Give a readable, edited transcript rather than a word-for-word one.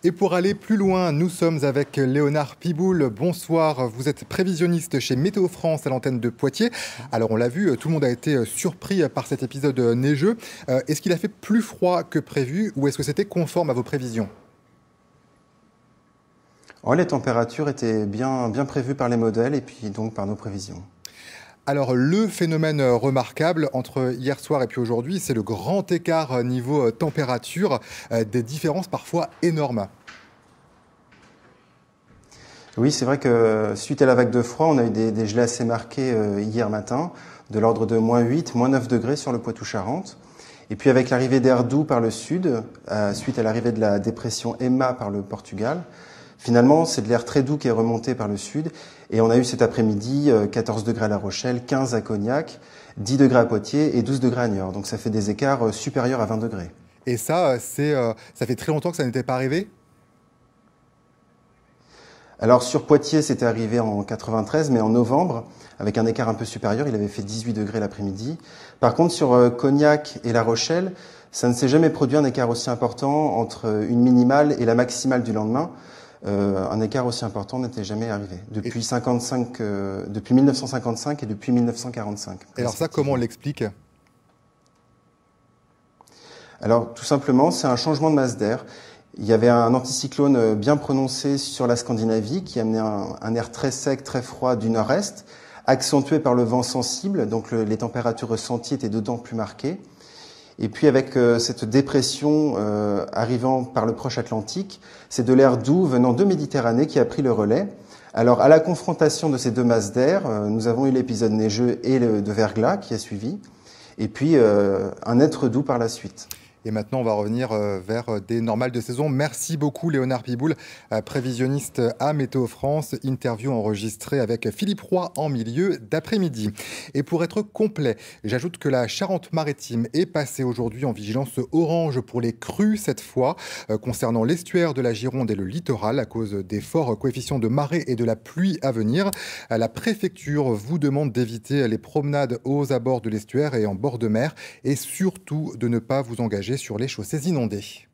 Et pour aller plus loin, nous sommes avec Léonard Piboul. Bonsoir, vous êtes prévisionniste chez Météo France à l'antenne de Poitiers. Alors on l'a vu, tout le monde a été surpris par cet épisode neigeux. Est-ce qu'il a fait plus froid que prévu ou est-ce que c'était conforme à vos prévisions ? Les températures étaient bien prévues par les modèles et puis donc par nos prévisions. Alors le phénomène remarquable entre hier soir et puis aujourd'hui, c'est le grand écart niveau température, des différences parfois énormes. Oui, c'est vrai que suite à la vague de froid, on a eu des gelées assez marquées hier matin, de l'ordre de -8, -9 degrés sur le Poitou-Charentes. Et puis avec l'arrivée d'air doux par le sud, suite à l'arrivée de la dépression Emma par le Portugal, finalement, c'est de l'air très doux qui est remonté par le sud. Et on a eu cet après-midi 14 degrés à La Rochelle, 15 à Cognac, 10 degrés à Poitiers et 12 degrés à Niort. Donc ça fait des écarts supérieurs à 20 degrés. Et ça, ça fait très longtemps que ça n'était pas arrivé ? Alors sur Poitiers, c'était arrivé en 93, mais en novembre, avec un écart un peu supérieur, il avait fait 18 degrés l'après-midi. Par contre, sur Cognac et La Rochelle, ça ne s'est jamais produit un écart aussi important entre une minimale et la maximale du lendemain. Un écart aussi important n'était jamais arrivé depuis 1955 et depuis 1945. Et alors ça, comment on l'explique ? Alors tout simplement, c'est un changement de masse d'air. Il y avait un anticyclone bien prononcé sur la Scandinavie qui amenait un air très sec, très froid du nord-est, accentué par le vent sensible, donc les températures ressenties étaient d'autant plus marquées. Et puis avec cette dépression arrivant par le proche Atlantique, c'est de l'air doux venant de Méditerranée qui a pris le relais. Alors à la confrontation de ces deux masses d'air, nous avons eu l'épisode neigeux et de verglas qui a suivi, et puis un être doux par la suite. Et maintenant, on va revenir vers des normales de saison. Merci beaucoup, Léonard Piboul, prévisionniste à Météo France. Interview enregistrée avec Philippe Roy en milieu d'après-midi. Et pour être complet, j'ajoute que la Charente-Maritime est passée aujourd'hui en vigilance orange pour les crues cette fois, concernant l'estuaire de la Gironde et le littoral à cause des forts coefficients de marée et de la pluie à venir. La préfecture vous demande d'éviter les promenades aux abords de l'estuaire et en bord de mer et surtout de ne pas vous engager sur les chaussées inondées.